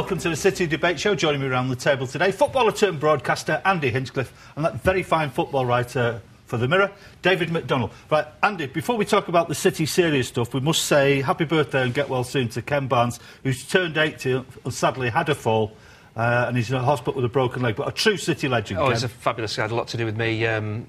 Welcome to the City Debate Show. Joining me around the table today, footballer turned broadcaster Andy Hinchcliffe and that very fine football writer for The Mirror, David McDonnell. Right, Andy, before we talk about the City serious stuff, we must say happy birthday and get well soon to Ken Barnes, who's turned 80 and sadly had a fall. And he's in a hospital with a broken leg, but a true City legend. Oh, Ken. He's a fabulous guy. Had a lot to do with me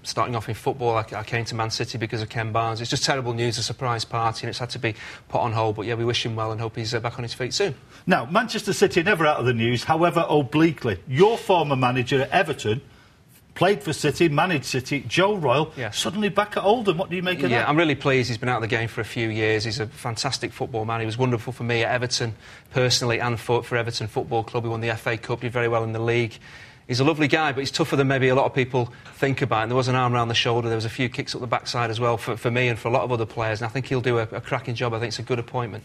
starting off in football. I came to Man City because of Ken Barnes. It's just terrible news, a surprise party, and it's had to be put on hold. But yeah, we wish him well and hope he's back on his feet soon. Now, Manchester City never out of the news, however obliquely. Your former manager at Everton played for City, managed City, Joe Royle, suddenly back at Oldham. What do you make of that? Yeah, I'm really pleased. He's been out of the game for a few years. He's a fantastic football man. He was wonderful for me at Everton, personally, and for Everton Football Club. He won the FA Cup, did very well in the league. He's a lovely guy, but he's tougher than maybe a lot of people think about. And there was an arm around the shoulder. There was a few kicks up the backside as well for me and for a lot of other players. And I think he'll do a cracking job. I think it's a good appointment.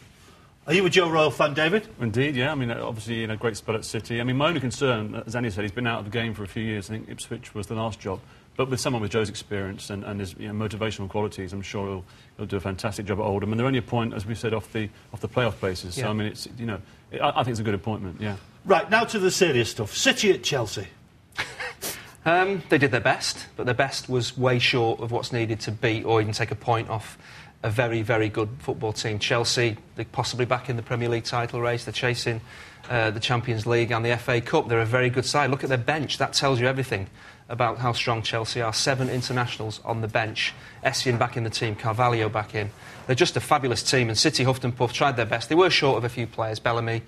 Are you a Joe Royle fan, David? Indeed, yeah. I mean, obviously, in a great spell at City. I mean, my only concern, as Andy said, he's been out of the game for a few years. I think Ipswich was the last job. But with someone with Joe's experience and his motivational qualities, I'm sure he'll do a fantastic job at Oldham. And they're only a point, as we said, off the playoff places. Yeah. So, I mean, it's, I think it's a good appointment, yeah. Right, now to the serious stuff. City at Chelsea. They did their best, but their best was way short of what's needed to beat or even take a point off a very, very good football team. Chelsea, they're possibly back in the Premier League title race. They're chasing the Champions League and the FA Cup. They're a very good side. Look at their bench. That tells you everything about how strong Chelsea are. 7 internationals on the bench. Essien back in the team, Carvalho back in. They're just a fabulous team, and City, huffed and puffed, tried their best. They were short of a few players. Bellamy,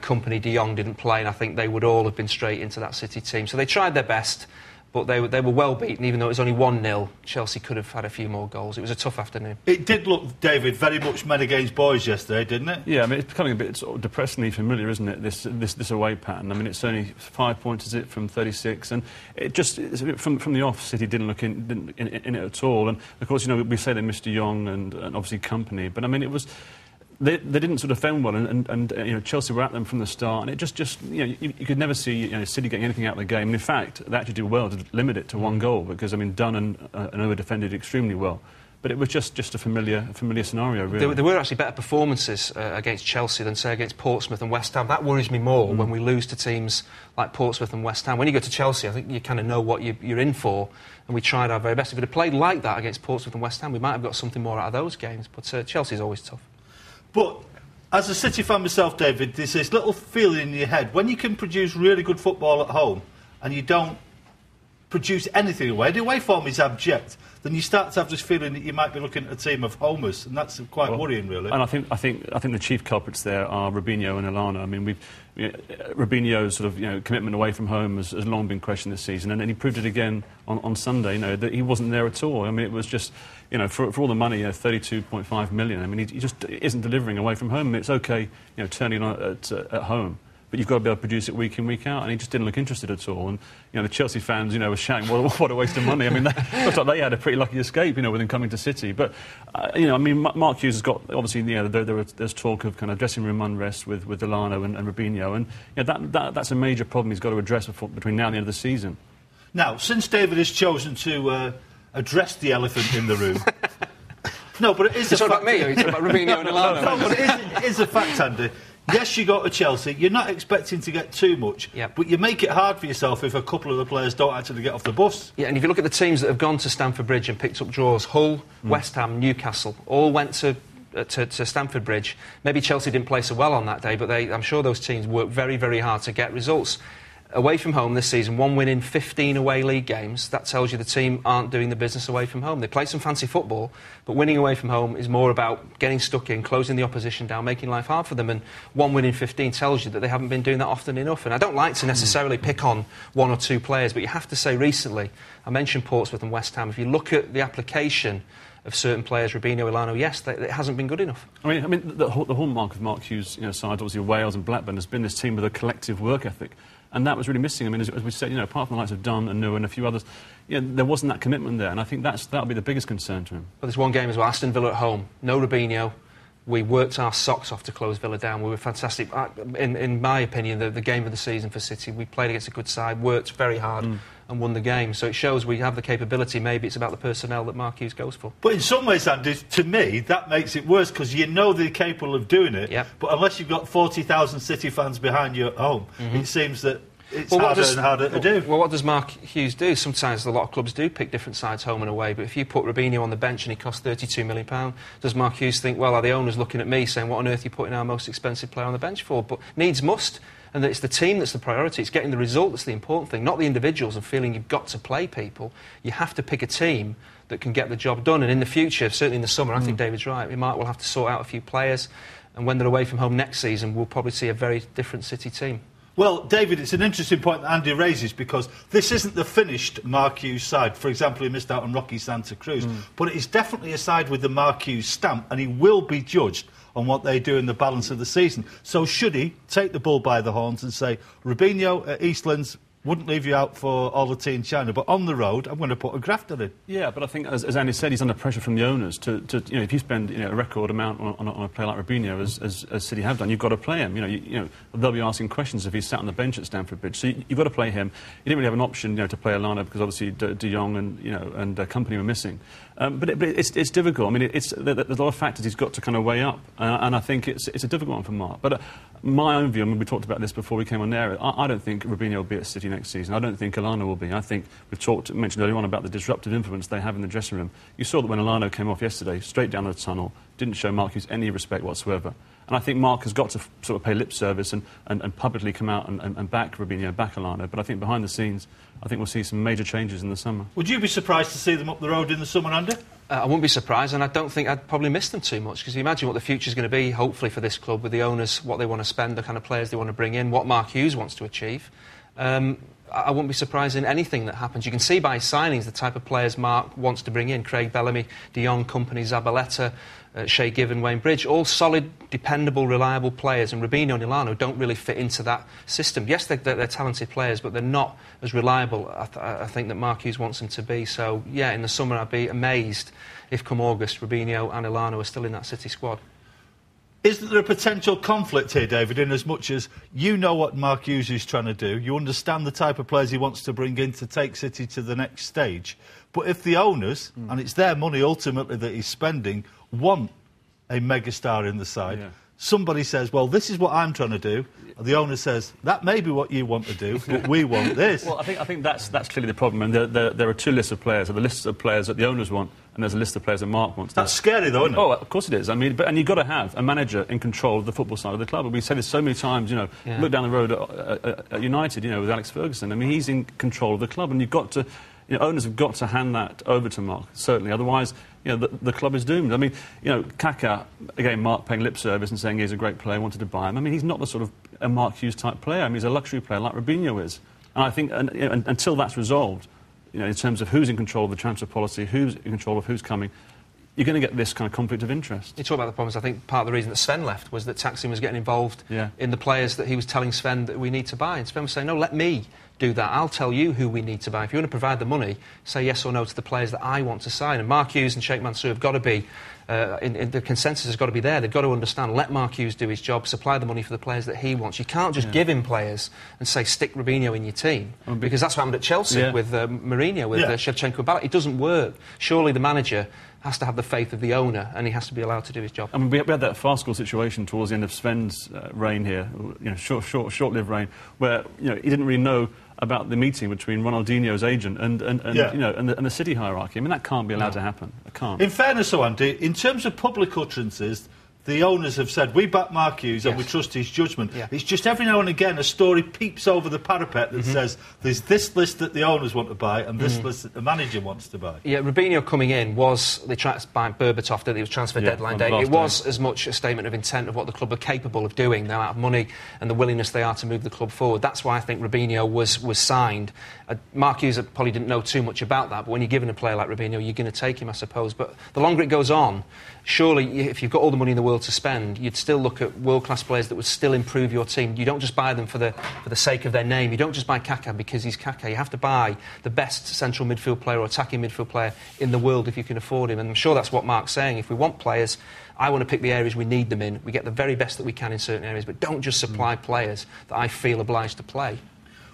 Company, De Jong didn't play, and I think they would all have been straight into that City team. So they tried their best, but they were well beaten. Even though it was only 1-0, Chelsea could have had a few more goals. It was a tough afternoon. It did look, David, very much men against boys yesterday, didn't it? Yeah, I mean, it's becoming a bit sort of depressingly familiar, isn't it, this away pattern? I mean, it's only 5 points, is it, from 36, and it just, from the off, City didn't look in it at all. And, of course, we say they missed De Jong and obviously Company, but, I mean, it was... They didn't sort of defend well, and Chelsea were at them from the start, and it just you could never see City getting anything out of the game. And in fact, they actually did well to limit it to 1 goal because I mean Dunn and Owen defended extremely well. But it was just a familiar scenario, really. There were actually better performances against Chelsea than, say, against Portsmouth and West Ham. That worries me more when we lose to teams like Portsmouth and West Ham. When you go to Chelsea, I think you kind of know what you're in for, and we tried our very best. If it had played like that against Portsmouth and West Ham, we might have got something more out of those games. But Chelsea's always tough. But as a City fan myself, David, there's this little feeling in your head when you can produce really good football at home and you don't produce anything away, the away form is abject, then you start to have this feeling that you might be looking at a team of homers, and that's quite worrying, really. And I think the chief culprits there are Robinho and Elano. I mean, Robinho's sort of commitment away from home has long been questioned this season, and he proved it again on Sunday. That he wasn't there at all. I mean, it was just for all the money, 32.5 million. I mean, he just isn't delivering away from home. It's okay, turning on at home. But you've got to be able to produce it week in, week out, and he just didn't look interested at all. And the Chelsea fans, were shouting, "What a waste of money!" I mean, looks like they had a pretty lucky escape, with him coming to City. But I mean, Mark Hughes has got obviously, there's talk of kind of dressing room unrest with Elano and Robinho, and that's a major problem he's got to address between now and the end of the season. Now, since David has chosen to address the elephant in the room. No, but it is a fact. About me, or you talking about Robinho and Elano? No, but it is a fact, Andy. Yes, you go to Chelsea. You're not expecting to get too much, but you make it hard for yourself if a couple of the players don't actually get off the bus. Yeah, and if you look at the teams that have gone to Stamford Bridge and picked up draws, Hull, West Ham, Newcastle, all went to Stamford Bridge. Maybe Chelsea didn't play so well on that day, but I'm sure those teams worked very, very hard to get results. Away from home this season, 1 win in 15 away league games. That tells you the team aren't doing the business away from home. They play some fancy football, but winning away from home is more about getting stuck in, closing the opposition down, making life hard for them. And 1 win in 15 tells you that they haven't been doing that often enough. And I don't like to necessarily pick on 1 or 2 players, but you have to say recently, I mentioned Portsmouth and West Ham, if you look at the application of certain players, Robinho, Elano, yes, it hasn't been good enough. I mean, the hallmark of Mark Hughes' side, obviously Wales and Blackburn, has been this team with a collective work ethic. And that was really missing. I mean, as we said, apart from the likes of Dunn and New and a few others, there wasn't that commitment there. And I think that'll be the biggest concern to him. But there's one game as well, Aston Villa at home. No Robinho. We worked our socks off to close Villa down. We were fantastic. In my opinion, the game of the season for City. We played against a good side, worked very hard, and and won the game. So it shows we have the capability. Maybe it's about the personnel that Mark Hughes goes for. But in some ways, Andy, to me, that makes it worse because you know they're capable of doing it. Yep. But unless you've got 40,000 City fans behind you at home, it seems that it's harder and harder to do. Well, what does Mark Hughes do? Sometimes a lot of clubs do pick different sides home and away, but if you put Robinho on the bench and he costs £32 million, does Mark Hughes think, well, are the owners looking at me saying, what on earth are you putting our most expensive player on the bench for? But needs must, and it's the team that's the priority. It's getting the result that's the important thing, not the individuals and feeling you've got to play people. You have to pick a team that can get the job done, and in the future, certainly in the summer, I think David's right, we might well have to sort out a few players, and when they're away from home next season, we'll probably see a very different City team. Well, David, it's an interesting point that Andy raises because this isn't the finished Mark Hughes side. For example, he missed out on Rocky Santa Cruz. But it is definitely a side with the Mark Hughes stamp, and he will be judged on what they do in the balance of the season. So should he take the bull by the horns and say, Robinho at Eastlands wouldn't leave you out for all the tea in China, but on the road, I'm going to put a grafter in. Yeah, but I think, as Andy said, he's under pressure from the owners to if you spend a record amount on a player like Robinho, as City have done, you've got to play him. They'll be asking questions if he's sat on the bench at Stamford Bridge. So you've got to play him. You didn't really have an option, to play Alana because obviously De Jong and company were missing. But it's difficult. I mean, there's a lot of factors he's got to kind of weigh up, and I think it's a difficult one for Mark. But my own view, and we talked about this before we came on air, I don't think Robinho will be at City next season. I don't think Alana will be. I think mentioned earlier on about the disruptive influence they have in the dressing room. You saw that when Alana came off yesterday, straight down the tunnel, didn't show Mark Hughes any respect whatsoever. And I think Mark has got to sort of pay lip service and publicly come out and back Robinho, back Alana. But I think behind the scenes, I think we'll see some major changes in the summer. Would you be surprised to see them up the road in the summer, Andy? I wouldn't be surprised, and I don't think I'd probably miss them too much, because you imagine what the future's going to be, hopefully, for this club, with the owners, what they want to spend, the kind of players they want to bring in, what Mark Hughes wants to achieve. I wouldn't be surprised in anything that happens. You can see by his signings the type of players Mark wants to bring in. Craig Bellamy, De Jong, company, Zabaleta, Shea Given, Wayne Bridge, all solid, dependable, reliable players. And Robinho and Ilano don't really fit into that system. Yes, they're talented players, but they're not as reliable, I think, that Mark Hughes wants them to be. So, yeah, in the summer I'd be amazed if come August Robinho and Ilano are still in that City squad. Isn't there a potential conflict here, David, in as much as you know what Mark Hughes is trying to do, you understand the type of players he wants to bring in to take City to the next stage, but if the owners, and it's their money ultimately that he's spending, want a megastar in the side, somebody says, well, this is what I'm trying to do, and the owner says, that may be what you want to do, but we want this. Well, I think that's clearly the problem, and there are two lists of players. There are the lists of players that the owners want, and there's a list of players that Mark wants. That's scary, though, isn't it? Oh, of course it is. I mean, and you've got to have a manager in control of the football side of the club. And we say this so many times, look down the road at United, with Alex Ferguson. I mean, he's in control of the club, and you've got to, owners have got to hand that over to Mark, certainly. Otherwise, the club is doomed. I mean, Kaká, again, Mark paying lip service and saying he's a great player, wanted to buy him. I mean, he's not the sort of a Mark Hughes type player. I mean, he's a luxury player like Robinho is. And I think until that's resolved, in terms of who's in control of the transfer policy, who's in control of who's coming, you're going to get this kind of conflict of interest. You talk about the problems. I think part of the reason that Sven left was that Taksim was getting involved in the players that he was telling Sven that we need to buy. And Sven was saying, no, let me do that. I'll tell you who we need to buy. If you want to provide the money, say yes or no to the players that I want to sign. And Mark Hughes and Sheikh Mansour have got to be, in the consensus has got to be there. They've got to understand, let Mark Hughes do his job, supply the money for the players that he wants. You can't just give him players and say, stick Robinho in your team. Because that's what happened at Chelsea with Mourinho, with Shevchenko and Ballack. It doesn't work. Surely the manager has to have the faith of the owner, and he has to be allowed to do his job. I mean, we had that farcical situation towards the end of Sven's reign here, short-lived reign, where he didn't really know about the meeting between Ronaldinho's agent and the City hierarchy. I mean, that can't be allowed to happen. It can't. In fairness, though, Andy, in terms of public utterances, the owners have said, we back Mark Hughes and we trust his judgment. It's just every now and again a story peeps over the parapet that says there's this list that the owners want to buy and this list that the manager wants to buy. Yeah, Robinho coming in they tried to buy Berbatov, it was transfer deadline day. It was as much a statement of intent of what the club are capable of doing, the amount of money and the willingness they are to move the club forward. That's why I think Robinho was signed. Mark Hughes probably didn't know too much about that, but when you're given a player like Robinho, you're going to take him, I suppose. But the longer it goes on, surely, if you've got all the money in the world to spend, you'd still look at world-class players that would still improve your team. You don't just buy them for the sake of their name. You don't just buy Kaká because he's Kaká. You have to buy the best central midfield player or attacking midfield player in the world if you can afford him. And I'm sure that's what Mark's saying. If we want players, I want to pick the areas we need them in. We get the very best that we can in certain areas, but don't just supply players that I feel obliged to play.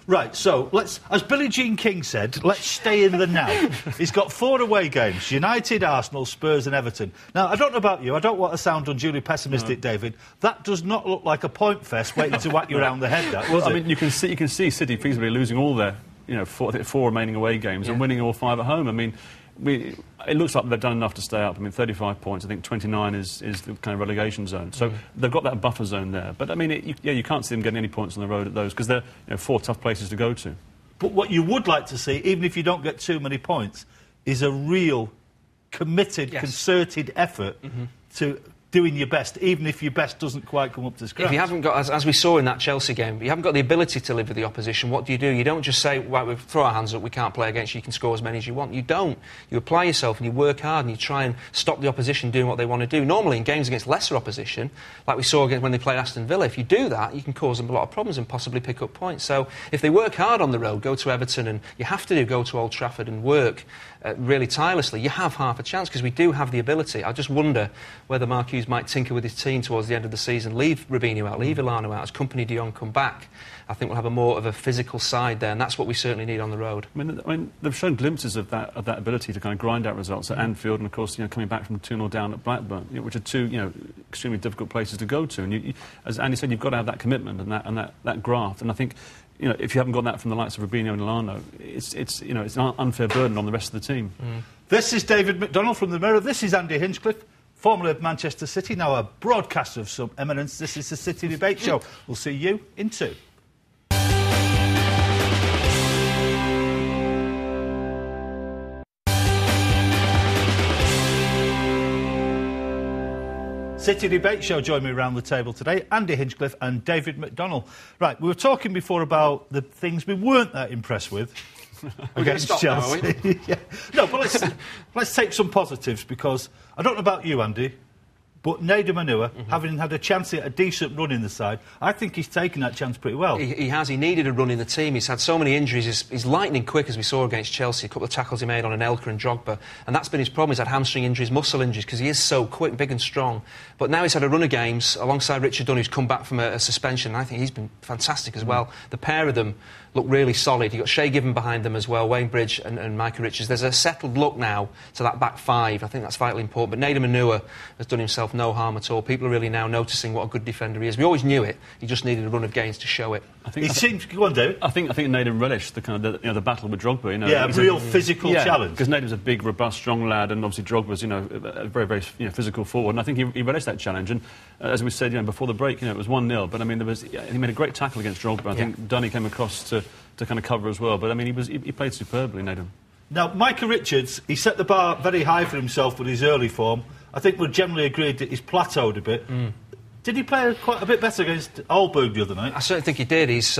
Right, so let's, as Billie Jean King said, let's stay in the now. He's got 4 away games: United, Arsenal, Spurs and Everton. Now, I don't know about you, I don't want to sound unduly pessimistic, David. That does not look like a point fest waiting to whack you around the head, that, was it? I mean, you can see City feasibly losing all their, 4 remaining away games and winning all 5 at home. I mean, it looks like they've done enough to stay up. I mean, 35 points. I think 29 is the kind of relegation zone. So they've got that buffer zone there. But, I mean, you can't see them getting any points on the road at those because they're 4 tough places to go to. But what you would like to see, even if you don't get too many points, is a real committed, concerted effort to doing your best, even if your best doesn't quite come up to scratch. If you haven't got, as we saw in that Chelsea game, you haven't got the ability to live with the opposition, what do? You don't just say, right, we throw our hands up, we can't play against you, you can score as many as you want. You don't. You apply yourself and you work hard and you try and stop the opposition doing what they want to do. Normally in games against lesser opposition, like we saw when they played Aston Villa, if you do that, you can cause them a lot of problems and possibly pick up points. So if they work hard on the road, go to Everton, and you have to go to Old Trafford and work really tirelessly, you have half a chance because we do have the ability. I just wonder whether Mark Hughes might tinker with his team towards the end of the season, leave Robinho out, leave Ilano out, as Company de Jong come back. I think we'll have a more of a physical side there, and that's what we certainly need on the road. I mean they've shown glimpses of that ability to kind of grind out results at Anfield, and of course, coming back from 2-0 down at Blackburn, which are 2, extremely difficult places to go to. And as Andy said, you've got to have that commitment and that graft. And I think, if you haven't got that from the likes of Robinho and Ilano, it's an unfair burden on the rest of the team. This is David McDonnell from the Mirror. This is Andy Hinchcliffe, formerly of Manchester City, now a broadcaster of some eminence. This is the City Debate Show. We'll see you in 2. City Debate Show. Join me around the table today, Andy Hinchcliffe and David McDonnell. Right, we were talking before about the things we weren't that impressed with against Chelsea. Now, are we? Yeah. No, but let's take some positives, because I don't know about you, Andy, but Nader Manua, having had a chance at a decent run in the side, I think he's taken that chance pretty well. He has. He needed a run in the team. He's had so many injuries. He's lightning quick, as we saw against Chelsea. A couple of tackles he made on Anelka and Drogba. And that's been his problem. He's had hamstring injuries, muscle injuries, because he is so quick, big and strong. But now he's had a run of games alongside Richard Dunn, who's come back from a suspension. And I think he's been fantastic as well. The pair of them look really solid. You've got Shea Given behind them as well, Wayne Bridge and Micah Richards. There's a settled look now to that back 5. I think that's vitally important. But Nader Manua has done himself no harm at all. People are really now noticing what a good defender he is. We always knew it. He just needed a run of games to show it. He seems... Go on, David. I think Nader relished the kind of the battle with Drogba. Yeah, a real physical challenge. Because Nader's a big, robust, strong lad, and obviously Drogba's a very, very physical forward. And I think he relished that challenge. And as we said, before the break, it was 1-0. But I mean, he made a great tackle against Drogba. I think Dunny came across to kind of cover as well. But I mean, he played superbly, Nader. Now, Micah Richards, he set the bar very high for himself with his early form. I think we're generally agreed that he's plateaued a bit. Did he play quite a bit better against Aalborg the other night? I certainly think he did. He's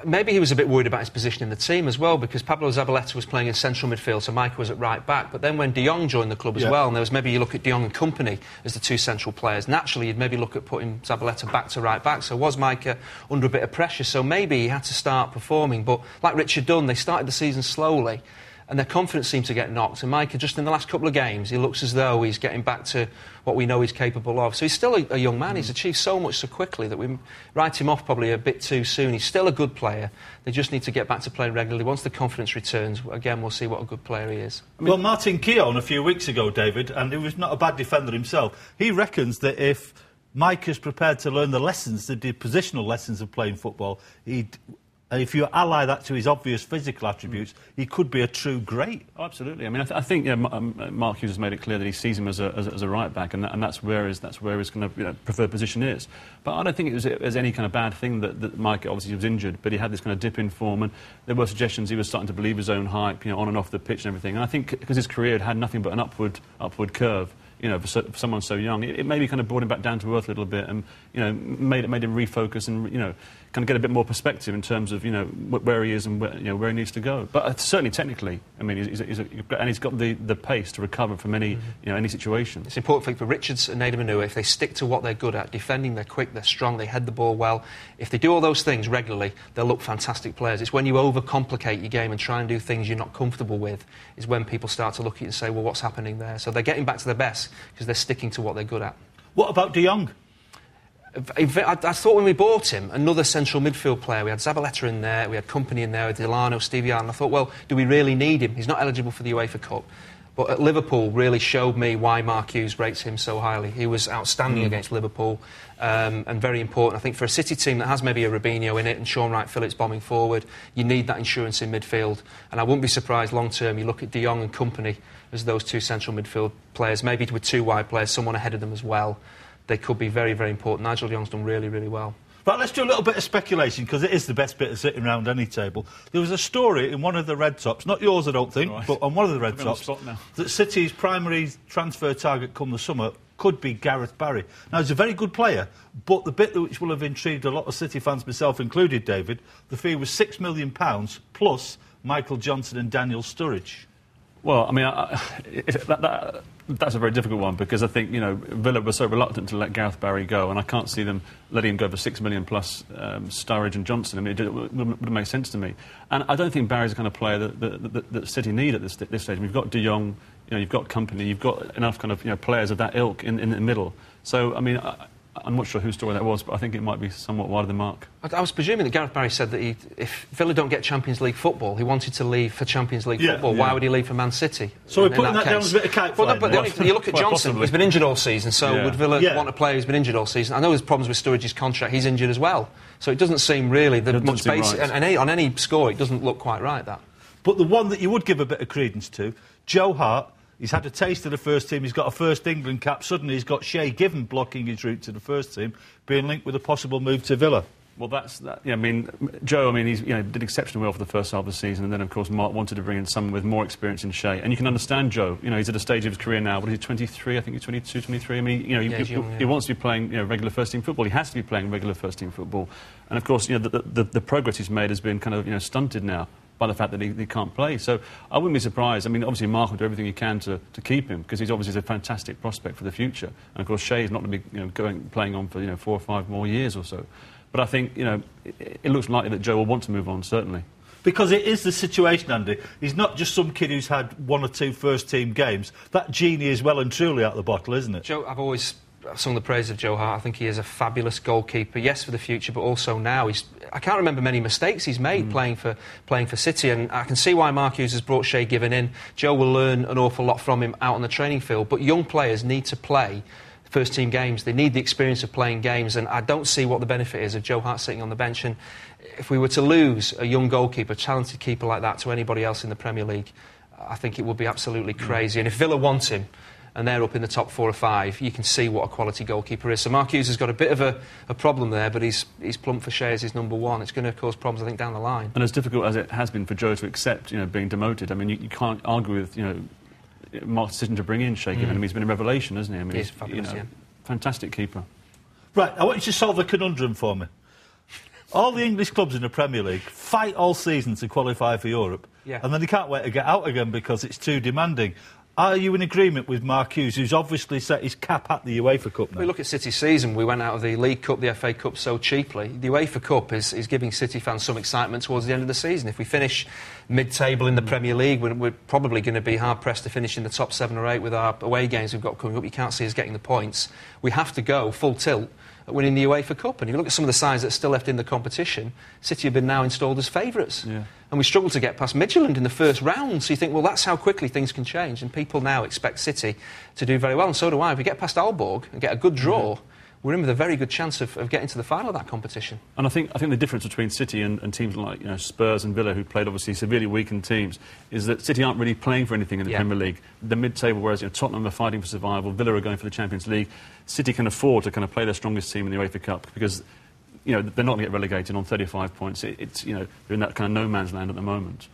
maybe he was a bit worried about his position in the team as well, because Pablo Zabaleta was playing in central midfield, so Micah was at right back. But then when De Jong joined the club as well, and there was maybe you look at De Jong and Company as the 2 central players, naturally you'd maybe look at putting Zabaleta back to right back. So was Micah under a bit of pressure? So maybe he had to start performing. But like Richard Dunn, they started the season slowly, and their confidence seemed to get knocked. And Micah, just in the last couple of games, he looks as though he's getting back to what we know he's capable of. So he's still a young man. He's achieved so much so quickly that we write him off probably a bit too soon. He's still a good player. They just need to get back to playing regularly. Once the confidence returns, again, we'll see what a good player he is. Well, Martin Keown a few weeks ago, David, and he was not a bad defender himself, he reckons that if Micah's prepared to learn the lessons, the positional lessons of playing football, and if you ally that to his obvious physical attributes, he could be a true great. Oh, absolutely. I mean, I think Mark Hughes has made it clear that he sees him as a right back, and that's where his kind of preferred position is. But I don't think it was any kind of bad thing that Mike obviously was injured, but he had this kind of dip in form, and there were suggestions he was starting to believe his own hype, on and off the pitch and everything. And I think because his career had nothing but an upward curve. For someone so young, it maybe kind of brought him back down to earth a little bit, and made him refocus and kind of get a bit more perspective in terms of where he is and where he needs to go. But certainly technically, I mean, he's got the pace to recover from any situation. It's important for Richards and Nader Manua, if they stick to what they're good at, defending, they're quick, they're strong, they head the ball well. If they do all those things regularly, they'll look fantastic players. It's when you overcomplicate your game and try and do things you're not comfortable with, is when people start to look at you and say, well, what's happening there? So they're getting back to their best because they're sticking to what they're good at. What about De Jong? I thought when we bought him, another central midfield player, we had Zabaleta in there, we had Company in there, with Delano, Stevie R, and I thought, well, do we really need him? He's not eligible for the UEFA Cup. But at Liverpool really showed me why Mark Hughes rates him so highly. He was outstanding against Liverpool and very important. I think for a City team that has maybe a Robinho in it and Sean Wright-Phillips bombing forward, you need that insurance in midfield. And I wouldn't be surprised long term you look at De Jong and Company as those two central midfield players, maybe with two wide players, someone ahead of them as well. They could be very, very important. Nigel de Jong's done really, really well. Right, let's do a little bit of speculation, because it is the best bit of sitting around any table. There was a story in one of the Red Tops, not yours I don't think, but on one of the Red Tops, that City's primary transfer target come the summer could be Gareth Barry. Now, he's a very good player, but the bit which will have intrigued a lot of City fans, myself included, David, the fee was £6 million plus Michael Johnson and Daniel Sturridge. Well, I mean, that's a very difficult one, because I think, Villa were so reluctant to let Gareth Barry go, and I can't see them letting him go for $6 million plus Sturridge and Johnson. I mean, it wouldn't make sense to me. And I don't think Barry's the kind of player that City need at this stage. We've got De Jong, you've got Company, you've got enough kind of players of that ilk in the middle. So, I mean, I'm not sure whose story that was, but I think it might be somewhat wide of the mark. I was presuming that Gareth Barry said that if Villa don't get Champions League football, he wanted to leave for Champions League football. Why would he leave for Man City? So we're putting that down as a bit of kite flying. Well, but you look at Johnson, he's been injured all season, so would Villa want a player who's been injured all season? I know there's problems with Sturridge's contract, he's injured as well. So it doesn't seem really that much base, right. And on any score, it doesn't look quite right, that. But the one that you would give a bit of credence to, Joe Hart. He's had a taste of the first team, he's got a first England cap, suddenly he's got Shay Given blocking his route to the first team, being linked with a possible move to Villa. Well, that's that. Yeah, I mean, Joe, he's did exceptionally well for the first half of the season, and then, of course, Mark wanted to bring in someone with more experience in Shay. And you can understand Joe. He's at a stage of his career now. What is he, 23? I think he's 22, 23. I mean, he wants to be playing regular first-team football. He has to be playing regular first-team football. And, of course, the progress he's made has been kind of, stunted now by the fact that he can't play. So I wouldn't be surprised. I mean, obviously Mark will do everything he can to keep him, because he's obviously a fantastic prospect for the future. And of course Shay's not going to be playing on for 4 or 5 more years or so. But I think it looks likely that Joe will want to move on, certainly. Because it is the situation, Andy. He's not just some kid who's had 1 or 2 first-team games. That genie is well and truly out of the bottle, isn't it? Joe, I've always sung the praise of Joe Hart. I think he is a fabulous goalkeeper, yes, for the future, but also now. I can't remember many mistakes he's made playing for City, and I can see why Mark Hughes has brought Shay Given in. Joe will learn an awful lot from him out on the training field, but young players need to play first-team games. They need the experience of playing games, and I don't see what the benefit is of Joe Hart sitting on the bench. And if we were to lose a young goalkeeper, a talented keeper like that to anybody else in the Premier League, I think it would be absolutely crazy. And if Villa want him, and they're up in the top 4 or 5, you can see what a quality goalkeeper is. So Mark Hughes has got a bit of a problem there, but he's plump for Shay as his number 1. It's going to cause problems, I think, down the line. And as difficult as it has been for Joe to accept, being demoted, I mean, you can't argue with, Mark's decision to bring in Shay Given. I mean, he's been a revelation, hasn't he? I mean, he's fabulous, fantastic keeper. Right, I want you to solve a conundrum for me. All the English clubs in the Premier League fight all season to qualify for Europe, and then they can't wait to get out again because it's too demanding. Are you in agreement with Mark Hughes, who's obviously set his cap at the UEFA Cup now? We look at City's season. We went out of the League Cup, the FA Cup so cheaply. The UEFA Cup is giving City fans some excitement towards the end of the season. If we finish mid-table in the Premier League, we're probably going to be hard-pressed to finish in the top 7 or 8 with our away games we've got coming up. You can't see us getting the points. We have to go full tilt at winning the UEFA Cup. And if you look at some of the sides that are still left in the competition, City have been now installed as favourites. Yeah. And we struggled to get past Midtjylland in the first round. So you think, well, that's how quickly things can change. And people now expect City to do very well. And so do I. If we get past Aalborg and get a good draw, we're in with a very good chance of getting to the final of that competition. And I think the difference between City and teams like Spurs and Villa, who played obviously severely weakened teams, is that City aren't really playing for anything in the Premier League. The mid-table, whereas Tottenham are fighting for survival, Villa are going for the Champions League. City can afford to kind of play their strongest team in the UEFA Cup because they're not going to get relegated on 35 points. They're in that kind of no-man's land at the moment.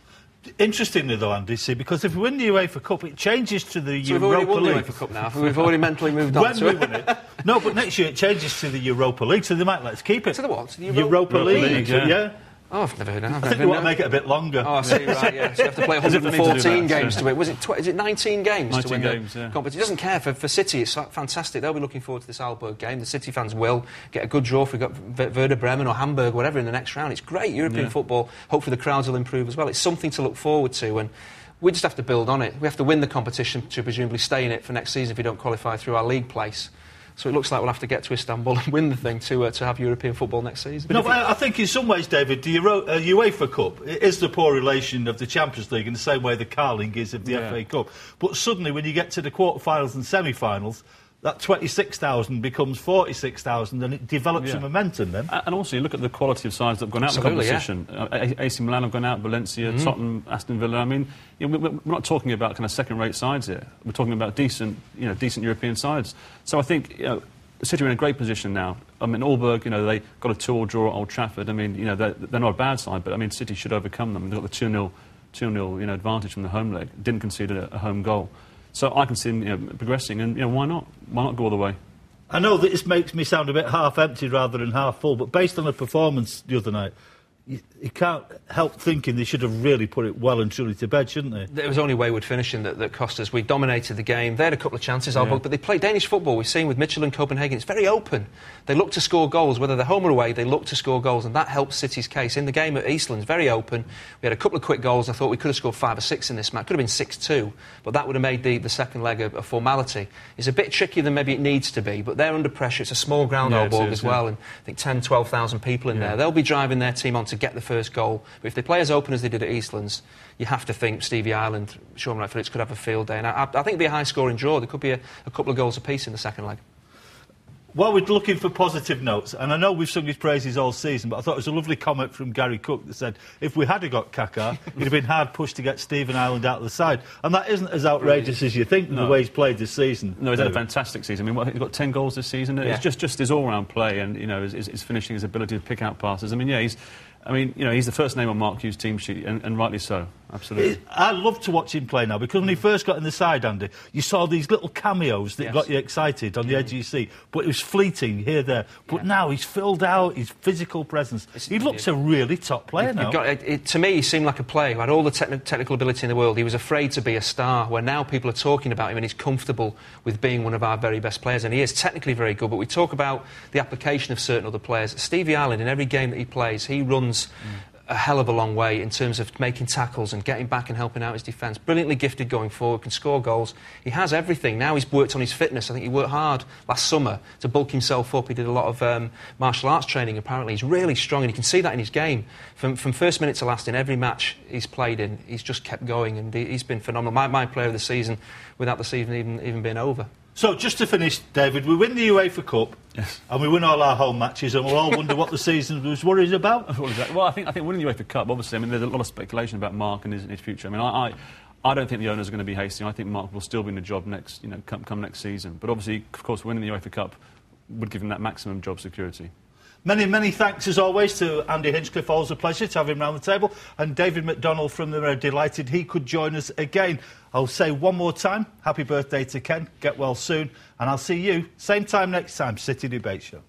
Interestingly, though, Andy, because if we win the UEFA Cup, it changes to the Europa League. We've already won the UEFA Cup now. We've already mentally moved on when to we win it. No, but next year it changes to the Europa League, so they might let us keep it. To the what? To the Europa League, yeah. Oh, I've never heard of that. I think we want to make it a bit longer. Oh, I see, right, yeah. So you have to play 114 games to win. Is it 19 games 19 to win games, the competition? He doesn't care. For City, it's fantastic. They'll be looking forward to this Aalborg game. The City fans will get a good draw if we've got Werder Bremen or Hamburg, whatever, in the next round. It's great. European football. Hopefully the crowds will improve as well. It's something to look forward to, and we just have to build on it. We have to win the competition to presumably stay in it for next season if we don't qualify through our league place. So it looks like we'll have to get to Istanbul and win the thing to have European football next season. No, but I think in some ways, David, the UEFA Cup is the poor relation of the Champions League in the same way the Carling is of the FA Cup. But suddenly, when you get to the quarter-finals and semi-finals, that 26,000 becomes 46,000 and it develops a momentum then. And also, you look at the quality of sides that have gone out of the competition. AC Milan have gone out, Valencia, Tottenham, Aston Villa. I mean, we're not talking about kind of second-rate sides here. We're talking about decent European sides. So I think, City are in a great position now. I mean, Allberg, they got a 2-2 draw at Old Trafford. I mean, they're not a bad side, but I mean, City should overcome them. They've got the 2-0 advantage from the home leg. Didn't concede a home goal. So I can see them progressing, and why not? Why not go all the way? I know that this makes me sound a bit half-empty rather than half-full, but based on the performance the other night, you can't help thinking they should have really put it well and truly to bed, shouldn't they? There was only wayward finishing that cost us. We dominated the game. They had a couple of chances, but they play Danish football. We've seen with Mitchell and Copenhagen. It's very open. They look to score goals. Whether they're home or away, they look to score goals, and that helps City's case. In the game at Eastlands, very open. We had a couple of quick goals. I thought we could have scored 5 or 6 in this match. Could have been 6-2, but that would have made the second leg a formality. It's a bit trickier than maybe it needs to be, but they're under pressure. It's a small ground, Aalborg, as well, and I think 10,000, 12,000 people in there. They'll be driving their team on to get the first goal. But if they play as open as they did at Eastlands, you have to think Stevie Ireland, Sean Wright-Phillips could have a field day. And I think it'll be a high-scoring draw. There could be a couple of goals apiece in the second leg. Well, we're looking for positive notes, and I know we've sung his praises all season, but I thought it was a lovely comment from Gary Cook that said, if we had got Kaká, he'd have been hard pushed to get Stephen Ireland out of the side. And that isn't as outrageous as you think, the way he's played this season. No, he's had a fantastic season. I mean, he's got 10 goals this season. It's just his all-round play and, his finishing, his ability to pick out passes. I mean, he's the first name on Mark Hughes' team sheet, and rightly so. Absolutely. I love to watch him play now, because when he first got in the side, Andy, you saw these little cameos that got you excited on the edge of your seat, but it was fleeting here, there. But now he's filled out, his physical presence. He looks a really top player now. To me, he seemed like a player who had all the technical ability in the world. He was afraid to be a star, where now people are talking about him and he's comfortable with being one of our very best players. And he is technically very good, but we talk about the application of certain other players. Stevie Ireland, in every game that he plays, he runs a hell of a long way in terms of making tackles and getting back and helping out his defence. Brilliantly gifted going forward, can score goals. He has everything. Now he's worked on his fitness. I think he worked hard last summer to bulk himself up. He did a lot of martial arts training, apparently. He's really strong, and you can see that in his game. From first minute to last, in every match he's played in, he's just kept going, and he's been phenomenal. My player of the season, without the season even being over. So, just to finish, David, we win the UEFA Cup, and we win all our home matches, and we'll all wonder what the season was worried about. Well, I think winning the UEFA Cup, obviously, there's a lot of speculation about Mark and his future. I don't think the owners are going to be hasty. I think Mark will still be in the job come next season. But obviously, of course, winning the UEFA Cup would give him that maximum job security. Many, many thanks, as always, to Andy Hinchcliffe. Always a pleasure to have him round the table. And David McDonnell from the Mirror, delighted he could join us again. I'll say one more time, happy birthday to Ken. Get well soon. And I'll see you, same time next time, City Debate Show.